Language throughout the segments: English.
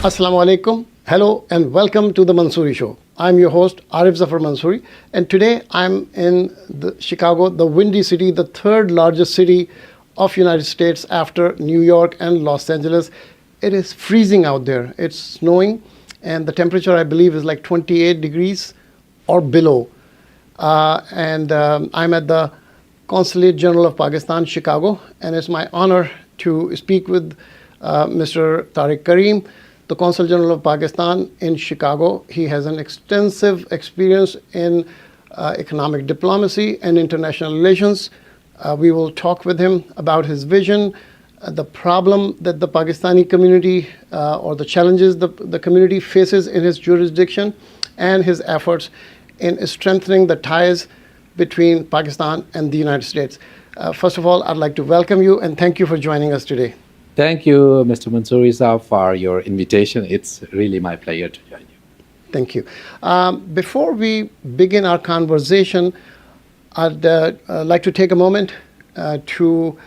Assalamu alaikum. Hello and welcome to the Mansuri Show. I'm your host Arif Zafar Mansuri, and today I'm in Chicago, the Windy City, the third largest city of United States after New York and Los Angeles. It is freezing out there. It's snowing, and the temperature I believe is like 28 degrees or below. I'm at the Consulate General of Pakistan, Chicago, and it's my honor to speak with Mr.Tariq Karim, the Consul General of Pakistan in Chicago. He has an extensive experience in economic diplomacy and international relations. We will talk with him about his vision, the problem that the Pakistani community or the challenges the community faces in his jurisdiction, and his efforts in strengthening the ties between Pakistan and the United States. First of all, I'd like to welcome you and thank you for joining us today. Thank you, Mr. Mansuri Saab, for your invitation. It's really my pleasure to join you. Thank you. Before we begin our conversation, I'd like to take a moment to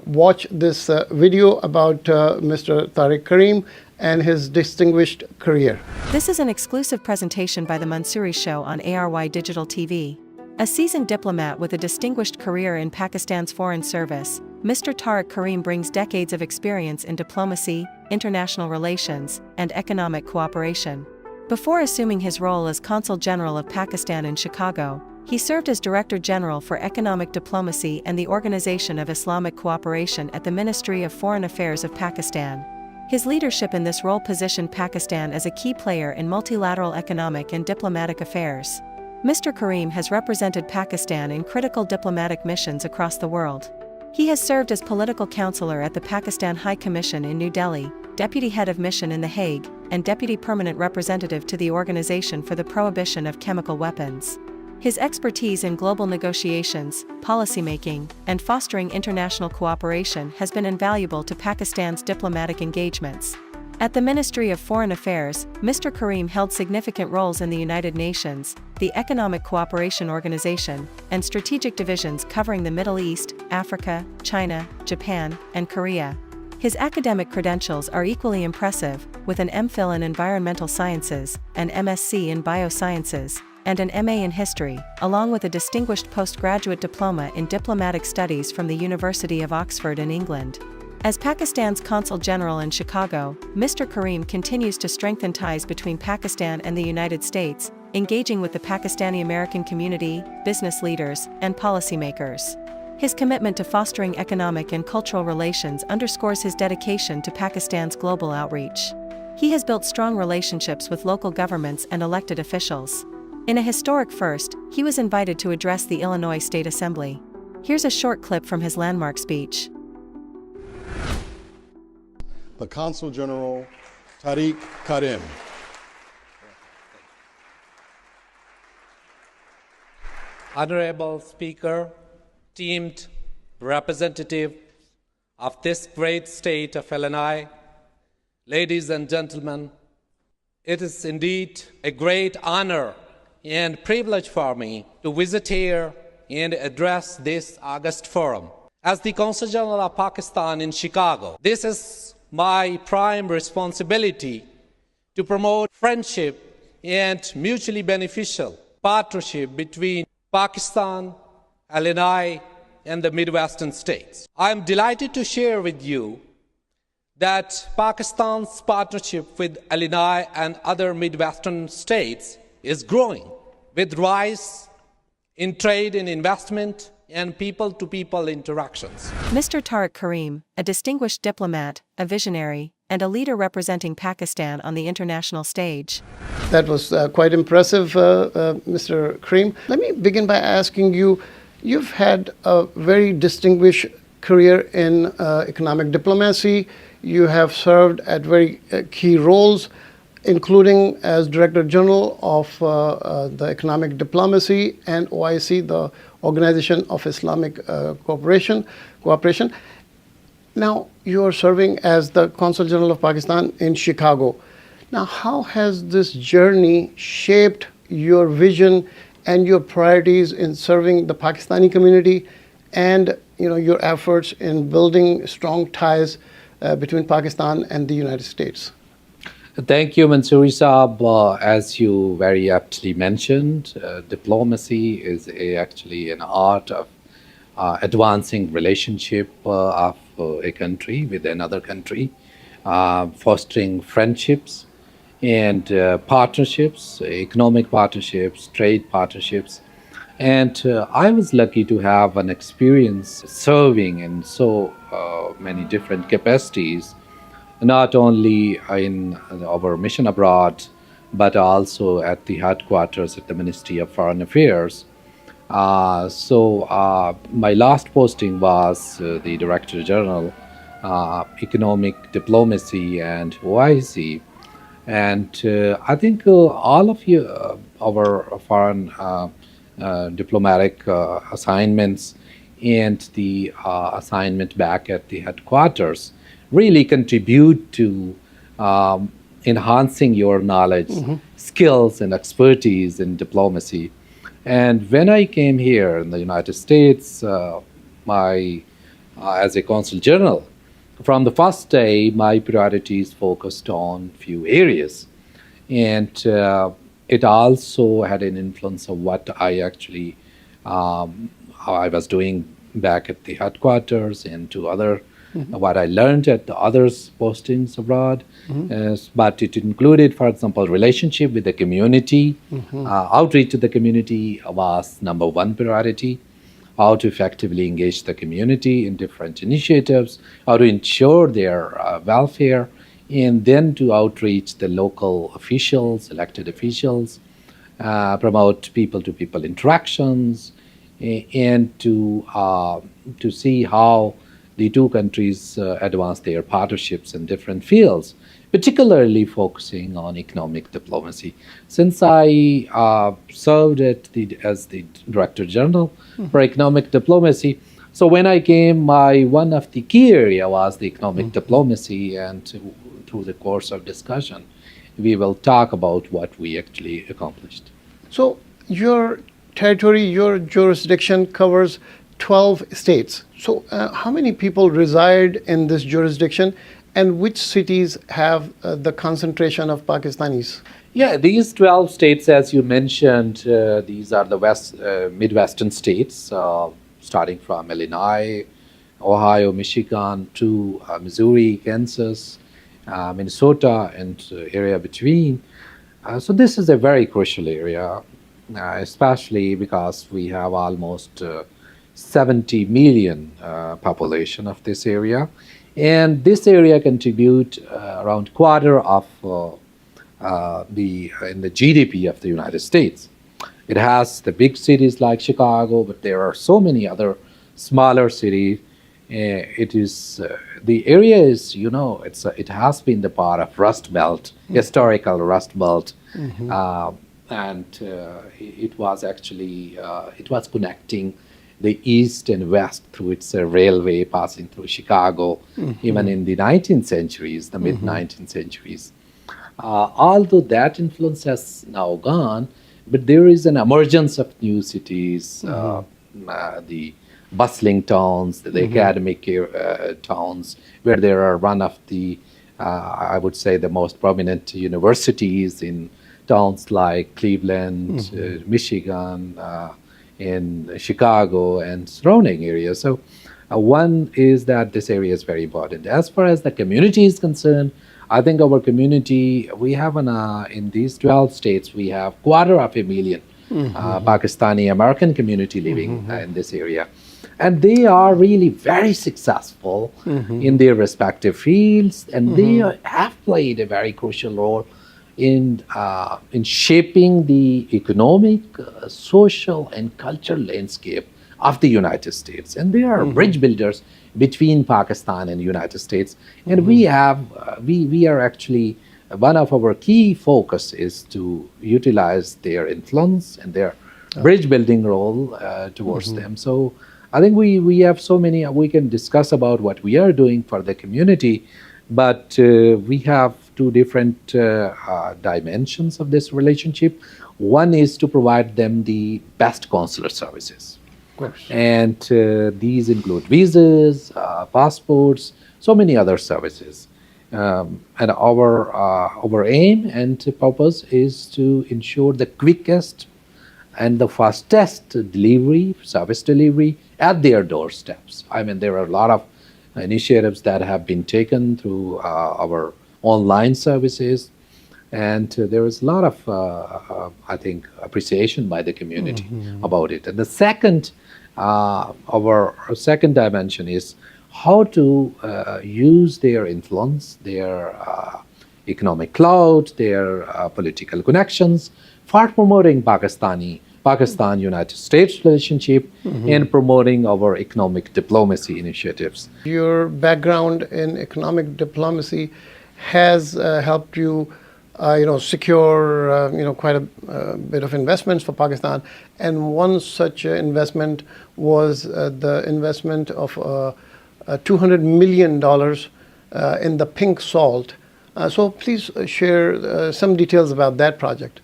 watch this video about Mr. Tariq Karim and his distinguished career. This is an exclusive presentation by The Mansuri Show on ARY Digital TV. A seasoned diplomat with a distinguished career in Pakistan's foreign service, Mr. Tariq Karim brings decades of experience in diplomacy, international relations, and economic cooperation. Before assuming his role as Consul General of Pakistan in Chicago, he served as Director General for Economic Diplomacy and the Organization of Islamic Cooperation at the Ministry of Foreign Affairs of Pakistan. His leadership in this role positioned Pakistan as a key player in multilateral economic and diplomatic affairs. Mr. Karim has represented Pakistan in critical diplomatic missions across the world. He has served as political counselor at the Pakistan High Commission in New Delhi, deputy head of mission in The Hague, and deputy permanent representative to the Organization for the Prohibition of Chemical Weapons. His expertise in global negotiations, policymaking, and fostering international cooperation has been invaluable to Pakistan's diplomatic engagements. At the Ministry of Foreign Affairs, Mr. Karim held significant roles in the United Nations, the Economic Cooperation Organization, and strategic divisions covering the Middle East, Africa, China, Japan, and Korea. His academic credentials are equally impressive, with an MPhil in Environmental Sciences, an MSc in Biosciences, and an MA in History, along with a distinguished postgraduate diploma in Diplomatic Studies from the University of Oxford in England. As Pakistan's Consul General in Chicago, Mr. Karim continues to strengthen ties between Pakistan and the United States, engaging with the Pakistani American community, business leaders, and policymakers. His commitment to fostering economic and cultural relations underscores his dedication to Pakistan's global outreach. He has built strong relationships with local governments and elected officials. In a historic first, he was invited to address the Illinois State Assembly. Here's a short clip from his landmark speech. The Consul General, Tariq Karim. Honorable Speaker, esteemed representative of this great state of Illinois, ladies and gentlemen, it is indeed a great honor and privilege for me to visit here and address this august forum. As the Consul General of Pakistan in Chicago, this is my prime responsibility to promote friendship and mutually beneficial partnership between Pakistan, Illinois, and the Midwestern states. I am delighted to share with you that Pakistan's partnership with Illinois and other Midwestern states is growing, with rise in trade and investment and people-to-people interactions. Mr. Tariq Karim, a distinguished diplomat, a visionary, and a leader representing Pakistan on the international stage. That was quite impressive, Mr. Karim. Let me begin by asking you, you've had a very distinguished career in economic diplomacy. You have served at very key roles, including as Director General of the Economic Diplomacy and OIC, the Organization of Islamic Cooperation. Now, you are serving as the Consul General of Pakistan in Chicago. Now, how has this journey shaped your vision and your priorities in serving the Pakistani community and your efforts in building strong ties between Pakistan and the United States? Thank you, Mansuri Saab. As you very aptly mentioned, diplomacy is actually an art of advancing relationship of a country with another country, fostering friendships and partnerships, economic partnerships, trade partnerships. And I was lucky to have an experience serving in so many different capacities, not only in our mission abroad, but also at the headquarters at the Ministry of Foreign Affairs. My last posting was the Director General, Economic Diplomacy and OIC. And I think all of you, our foreign diplomatic assignments and the assignment back at the headquarters really contribute to enhancing your knowledge, skills, and expertise in diplomacy. And when I came here in the United States, as a Consul General, from the first day, my priorities focused on few areas. And it also had an influence of what I actually, how I was doing back at the headquarters and to other, what I learned at the others postings abroad. But it included, for example, relationship with the community. Outreach to the community was number one priority. How to effectively engage the community in different initiatives, how to ensure their welfare, and then to outreach the local officials, elected officials, promote people-to-people interactions, and to see how the two countries advance their partnerships in different fields, particularly focusing on economic diplomacy. Since I served as the Director General for Economic Diplomacy, so when I came, one of the key area was the economic diplomacy, and through the course of discussion, we will talk about what we actually accomplished. So your territory, your jurisdiction covers 12 states. So how many people reside in this jurisdiction, and which cities have the concentration of Pakistanis? Yeah, these 12 states, as you mentioned, these are the Midwestern states, starting from Illinois, Ohio, Michigan, to Missouri, Kansas, Minnesota, and area between. So this is a very crucial area, especially because we have almost 70 million population of this area. And this area contribute around quarter of the GDP of the United States. It has the big cities like Chicago, but there are so many other smaller cities. It is the area is, it has been the part of Rust Belt, historical Rust Belt, and it was actually it was connecting the east and west through its railway passing through Chicago, even in the 19th centuries, the mid-19th centuries. Although that influence has now gone, but there is an emergence of new cities, the bustling towns, the academic towns, where there are one of the, I would say, the most prominent universities in towns like Cleveland, Michigan, in Chicago and surrounding areas. So one is that this area is very important. As far as the community is concerned, I think our community, we have in these 12 states, we have 250,000 Pakistani American community living in this area. And they are really very successful in their respective fields, and they have played a very crucial role in shaping the economic, social, and cultural landscape of the United States. And they are bridge builders between Pakistan and the United States. And we are actually, one of our key focus is to utilize their influence and their bridge building role towards them. So I think we have so many, we can discuss about what we are doing for the community, but we have two different dimensions of this relationship. One is to provide them the best consular services. Of course. And these include visas, passports, so many other services. And our aim and purpose is to ensure the quickest and the fastest delivery, service delivery at their doorsteps. I mean, there are a lot of initiatives that have been taken through our online services, and there is a lot of, I think, appreciation by the community about it. And the second, our second dimension is how to use their influence, their economic clout, their political connections for promoting Pakistan-United States relationship and promoting our economic diplomacy initiatives. Your background in economic diplomacy has helped you, secure, quite a bit of investments for Pakistan. And one such investment was the investment of $200 million in the pink salt. So please share some details about that project.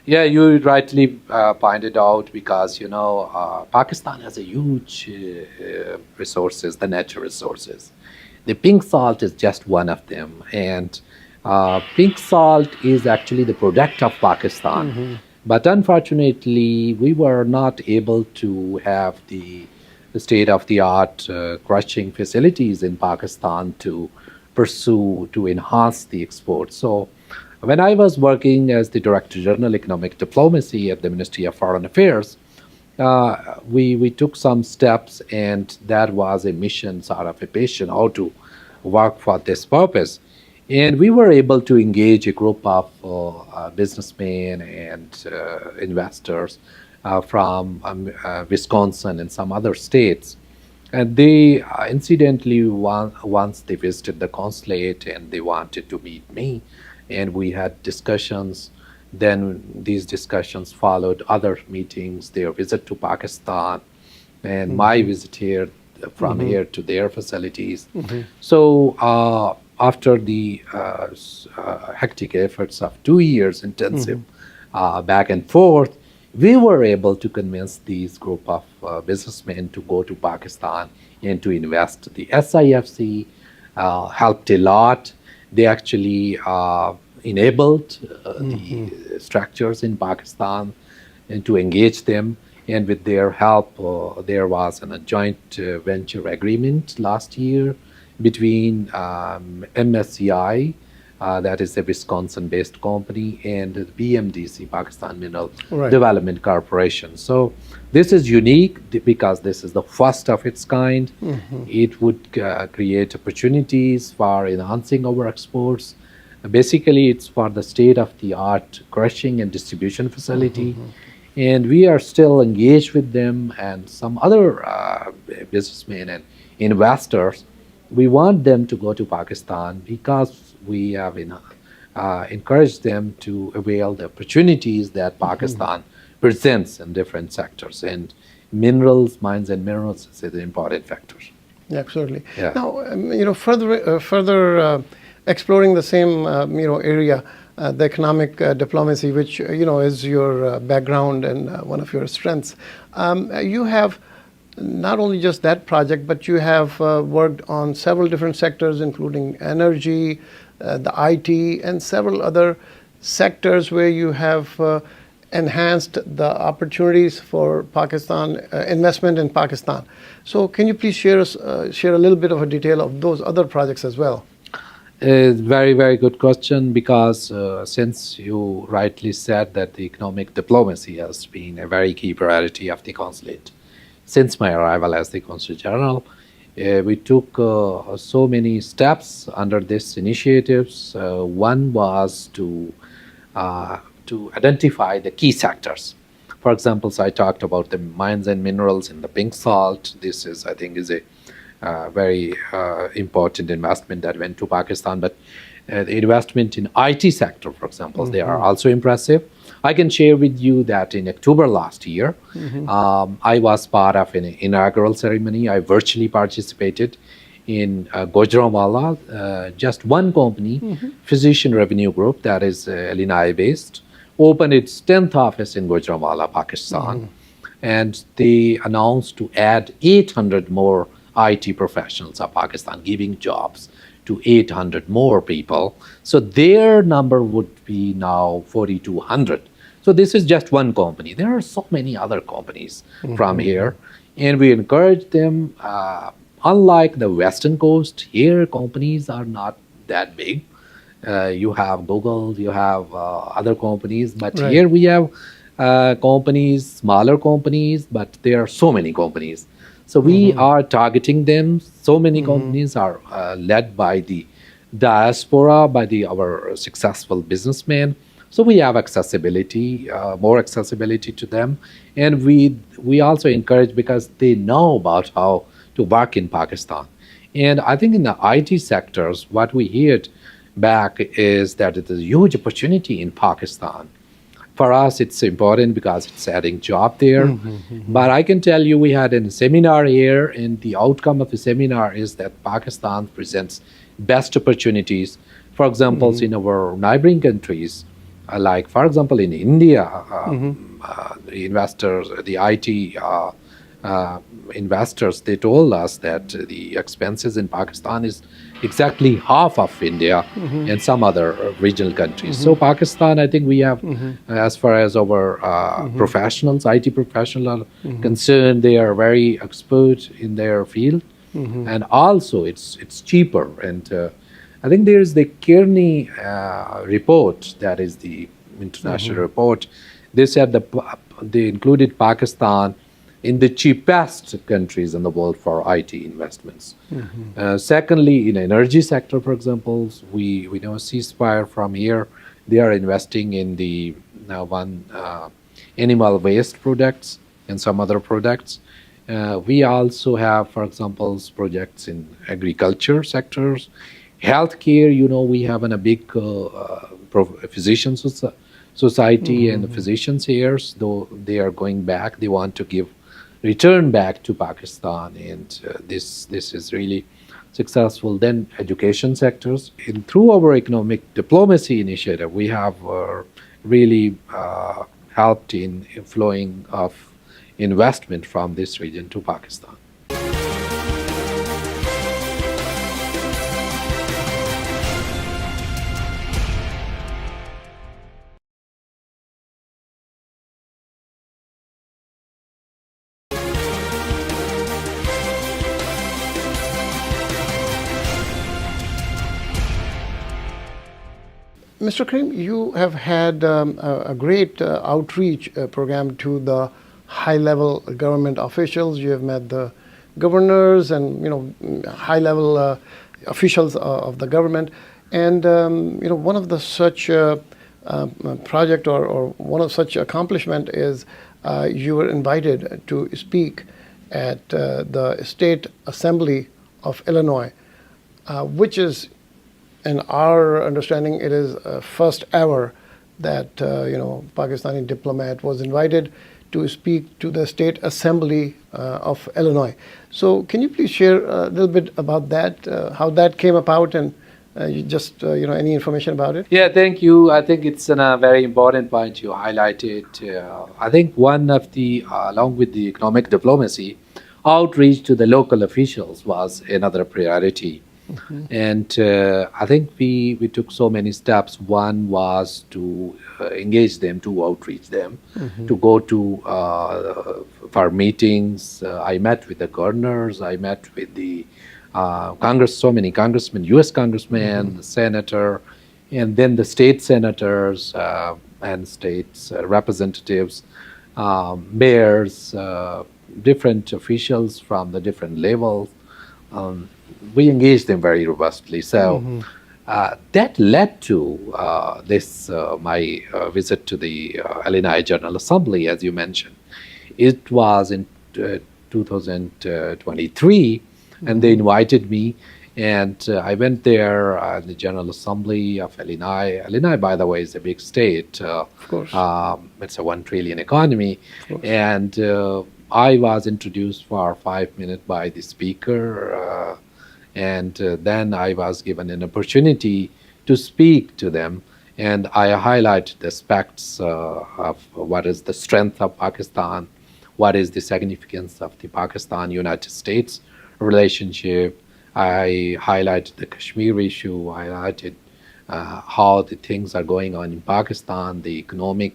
Yeah, you rightly pointed out, because Pakistan has a huge resources, the natural resources. The pink salt is just one of them, and pink salt is actually the product of Pakistan. But unfortunately, we were not able to have the state-of-the-art crushing facilities in Pakistan to pursue, to enhance the export. So when I was working as the Director General Economic Diplomacy at the Ministry of Foreign Affairs, we took some steps, and that was a mission, sort of a passion, how to work for this purpose. And we were able to engage a group of businessmen and investors from Wisconsin and some other states. And they incidentally, once they visited the consulate and they wanted to meet me, and we had discussions. Then these discussions followed other meetings, their visit to Pakistan, and my visit here from here to their facilities. So after the hectic efforts of 2 years intensive back and forth, we were able to convince these group of businessmen to go to Pakistan and to invest. The SIFC helped a lot. They actually enabled the structures in Pakistan and to engage them. And with their help, there was a joint venture agreement last year between MSCI, that is a Wisconsin-based company, and the BMDC, Pakistan Mineral Development Corporation. So this is unique because this is the first of its kind. It would create opportunities for enhancing our exports. Basically, it's for the state-of-the-art crushing and distribution facility. And we are still engaged with them and some other businessmen and investors. We want them to go to Pakistan because we have encouraged them to avail the opportunities that Pakistan presents in different sectors. And minerals, mines and minerals is an important factor. Yeah, absolutely. Yeah. Now, further exploring the same, area, the economic diplomacy, which, is your background and one of your strengths. You have not only just that project, but you have worked on several different sectors, including energy, the IT, and several other sectors where you have enhanced the opportunities for Pakistan, investment in Pakistan. So can you please share a little bit of a detail of those other projects as well? Very, very good question, because since you rightly said that the economic diplomacy has been a very key priority of the consulate since my arrival as the Consul General, we took so many steps under these initiatives. One was to identify the key sectors. For example, so I talked about the mines and minerals and the pink salt. This is, I think, is a very important investment that went to Pakistan. But the investment in IT sector, for example, they are also impressive. I can share with you that in October last year, I was part of an inaugural ceremony. I virtually participated in Gujranwala. Just one company, Physician Revenue Group, that is Illinois-based, opened its 10th office in Gujranwala, Pakistan. And they announced to add 800 more IT professionals of Pakistan, giving jobs to 800 more people. So their number would be now 4,200. So this is just one company. There are so many other companies from here, and we encourage them. Unlike the Western Coast, here companies are not that big. You have Google, you have other companies, but Right. here we have companies, smaller companies, but there are so many companies. So we are targeting them. So many companies are led by the diaspora, by our successful businessmen. So we have accessibility, more accessibility to them, and we also encourage because they know about how to work in Pakistan. And I think in the IT sectors, what we heard back is that it is a huge opportunity in Pakistan. For us, it's important because it's adding job there. But I can tell you, we had a seminar here, and the outcome of the seminar is that Pakistan presents best opportunities. For example, in our neighboring countries, like for example in India, the investors, the IT investors, they told us that the expenses in Pakistan is exactly half of India and some other regional countries. So Pakistan, I think we have, as far as our professionals, IT professionals are concerned, they are very expert in their field, and also it's cheaper. And I think there is the Kearney report, that is the international report. They said they included Pakistan in the cheapest countries in the world for IT investments. Secondly, in energy sector, for example, we know Ceasefire from here, they are investing in the animal waste products and some other products. We also have, for example, projects in agriculture sectors. Healthcare, we have a big physician society and physicians here, though they are going back, they want to return back to Pakistan, and this is really successful. Then education sectors. And through our economic diplomacy initiative, we have really helped in flowing of investment from this region to Pakistan. Mr. Karim, you have had a great outreach program to the high-level government officials. You have met the governors and high-level officials of the government. And one of the such project or one of such accomplishment is you were invited to speak at the State Assembly of Illinois, which is, in our understanding, it is first ever that Pakistani diplomat was invited to speak to the State Assembly of Illinois. So can you please share a little bit about that, how that came about, and any information about it? Yeah, thank you. I think it's a very important point you highlighted. I think one of the, along with the economic diplomacy, outreach to the local officials was another priority. And I think we took so many steps. One was to engage them, to outreach them, to go to for meetings. I met with the governors, I met with the so many congressmen, U.S. congressmen, the senator, and then the state senators and states representatives, mayors, different officials from the different levels. We engaged them very robustly. So that led to my visit to the Illinois General Assembly, as you mentioned. It was in 2023, and they invited me, and I went there at the General Assembly of Illinois. Illinois, by the way, is a big state. Of course. It's a 1 trillion economy. And I was introduced for 5 minutes by the speaker, and then I was given an opportunity to speak to them, and I highlighted the aspects of what is the strength of Pakistan, what is the significance of the Pakistan-United States relationship, I highlighted the Kashmir issue, I highlighted how the things are going on in Pakistan, the economic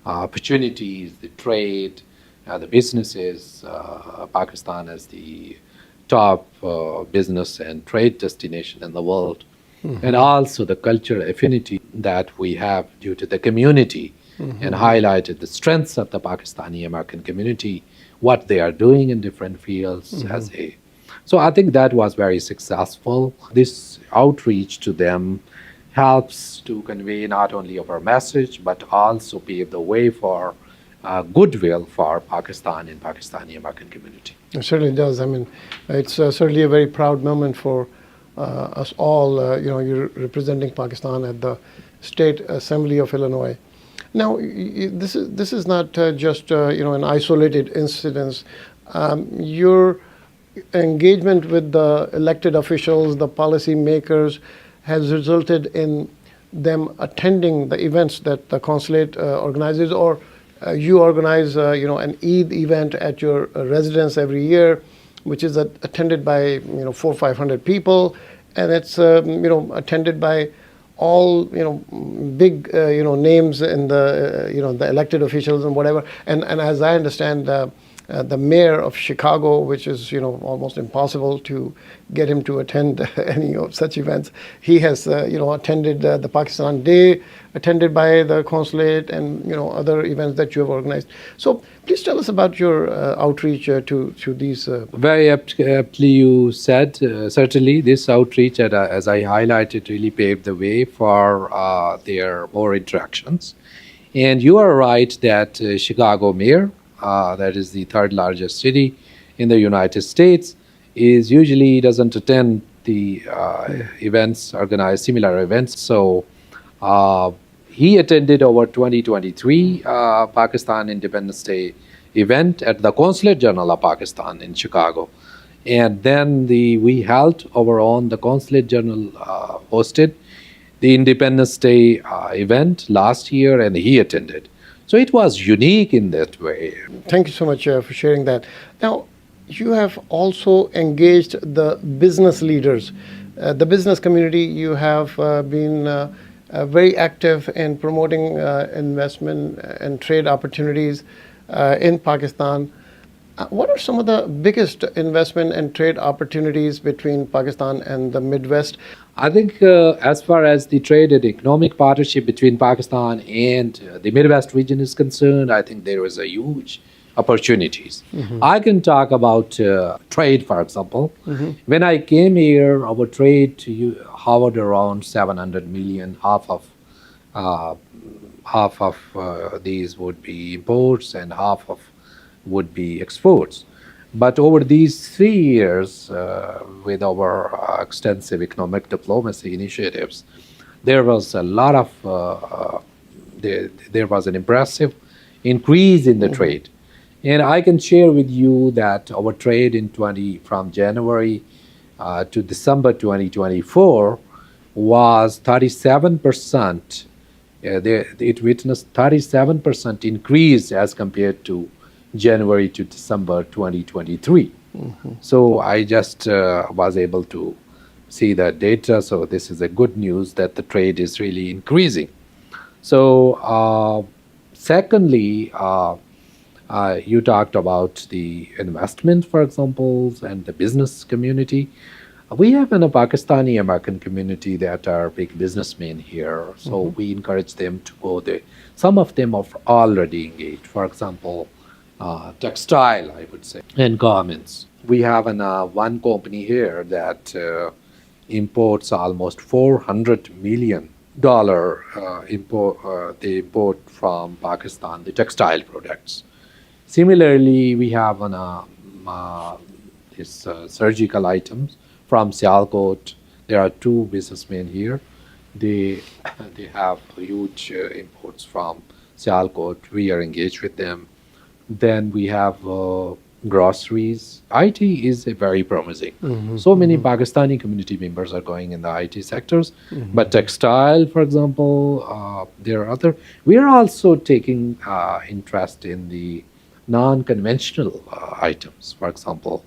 opportunities, the trade, the businesses, Pakistan as the top business and trade destination in the world, and also the cultural affinity that we have due to the community, and highlighted the strengths of the Pakistani American community, what they are doing in different fields as a. So I think that was very successful. This outreach to them helps to convey not only our message, but also pave the way for goodwill for Pakistan and Pakistani American community. It certainly does. I mean, it's certainly a very proud moment for us all. You're representing Pakistan at the State Assembly of Illinois. Now, this is not just an isolated incident. Your engagement with the elected officials, the policy makers, has resulted in them attending the events that the consulate organizes, or you organize, an Eid event at your residence every year, which is attended by 400 or 500 people, and it's attended by all big names in the the elected officials and whatever. And as I understand, the mayor of Chicago, which is almost impossible to get him to attend any of such events, he has attended the Pakistan Day, attended by the consulate, and other events that you have organized. So please tell us about your outreach to these. Very aptly you said. Certainly, this outreach, as I highlighted, really paved the way for their more interactions. And you are right that Chicago mayor, that is the third largest city in the United States, is usually doesn't attend the events, organized similar events. So he attended our 2023 Pakistan Independence Day event at the Consul General of Pakistan in Chicago. And then we held our own, the Consul General hosted the Independence Day event last year, and he attended. So it was unique in that way. Thank you so much for sharing that. Now, you have also engaged the business leaders, the business community. You have been very active in promoting investment and trade opportunities in Pakistan. What are some of the biggest investment and trade opportunities between Pakistan and the Midwest? I think as far as the trade and economic partnership between Pakistan and the Midwest region is concerned, I think there is a huge opportunities. I can talk about trade, for example. When I came here, our trade hovered around 700 million. Half of these would be imports and half of would be exports. But over these 3 years, with our extensive economic diplomacy initiatives, there was a lot of, there was an impressive increase in the trade. And I can share with you that our trade from January to December 2024 was 37%. It witnessed 37% increase as compared to January to December 2023. So I just was able to see that data. So this is a good news that the trade is really increasing. So secondly, you talked about the investment, for example, and the business community. We have in a Pakistani American community that are big businessmen here. So we encourage them to go there. Some of them are already engaged. For example, textile, I would say, and garments. We have one company here that imports almost $400 million they import from Pakistan, the textile products. Similarly, we have this surgical items from Sialkot. There are two businessmen here. They have huge imports from Sialkot. We are engaged with them. Then we have groceries. IT is very promising. So many Pakistani community members are going in the IT sectors. But textile, for example, there are other. We are also taking interest in the non-conventional items. For example,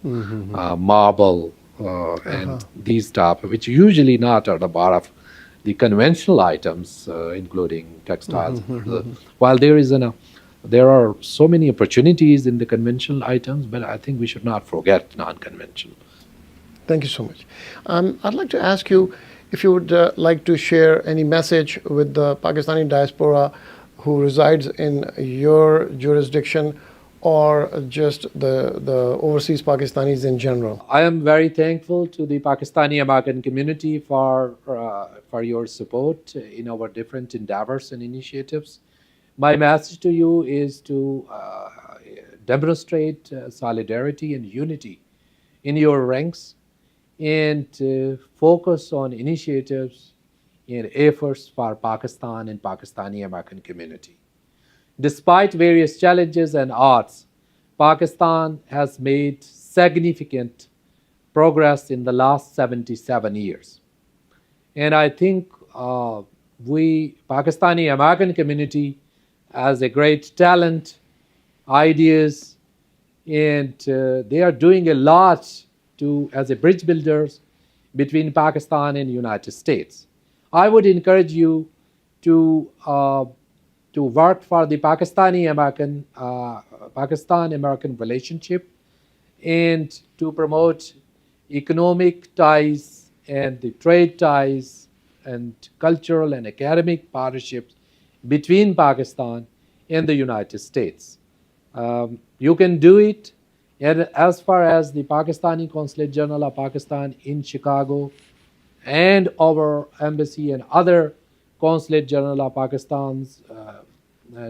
marble and these stuff, which usually not are the part of the conventional items, including textiles. While there are so many opportunities in the conventional items, but I think we should not forget non-conventional. Thank you so much. I'd like to ask you if you would like to share any message with the Pakistani diaspora who resides in your jurisdiction, or just the overseas Pakistanis in general. I am very thankful to the Pakistani American community for your support in our different endeavors and initiatives. My message to you is to demonstrate solidarity and unity in your ranks, and focus on initiatives and efforts for Pakistan and Pakistani American community. Despite various challenges and odds, Pakistan has made significant progress in the last 77 years. And I think Pakistani American community, has a great talent, ideas, and they are doing a lot as a bridge builders between Pakistan and United States. I would encourage you to work for the Pakistan-American relationship, and to promote economic ties and the trade ties and cultural and academic partnerships between Pakistan and the United States. You can do it. And as far as the Pakistani Consul General of Pakistan in Chicago and our embassy and other Consulate General of Pakistans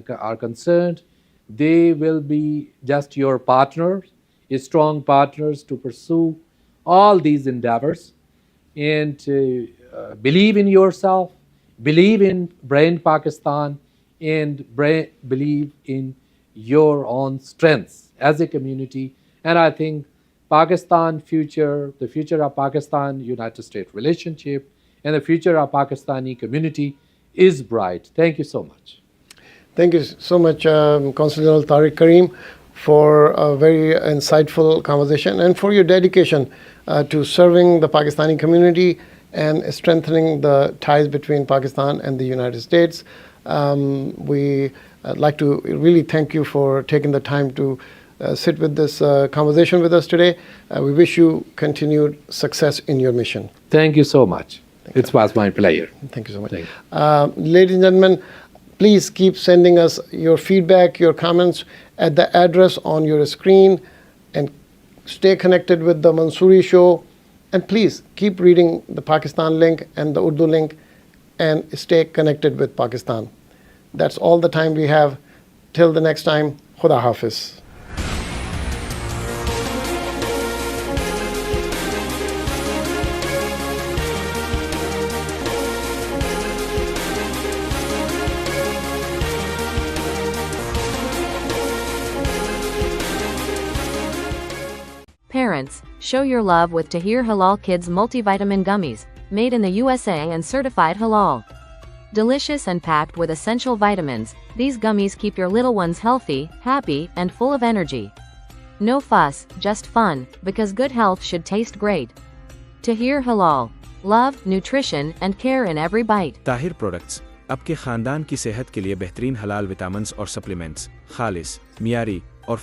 are concerned, they will be just your partners, strong partners to pursue all these endeavors, and believe in yourself, believe in Brand Pakistan, and believe in your own strengths as a community. And I think the future of Pakistan-United States relationship, and the future of Pakistani community is bright. Thank you so much. Thank you so much, Consul General Tariq Karim, for a very insightful conversation and for your dedication to serving the Pakistani community and strengthening the ties between Pakistan and the United States. We like to really thank you for taking the time to sit with this conversation with us today. We wish you continued success in your mission. Thank you so much. It was my pleasure. Thank you so much. Ladies and gentlemen, please keep sending us your feedback, your comments at the address on your screen, and stay connected with the Mansuri Show. And please keep reading the Pakistan link and the Urdu link, and stay connected with Pakistan. That's all the time we have. Till the next time, Khuda Hafiz. Parents, show your love with Tahir Halal Kids multivitamin gummies, made in the USA and certified halal. Delicious and packed with essential vitamins, these gummies keep your little ones healthy, happy, and full of energy. No fuss, just fun, because good health should taste great. Tahir Halal. Love, nutrition, and care in every bite. Tahir Products. आपके खानदान की सेहत के लिए बेहतरीन हलाल vitamins और supplements, खालिस, मियारी और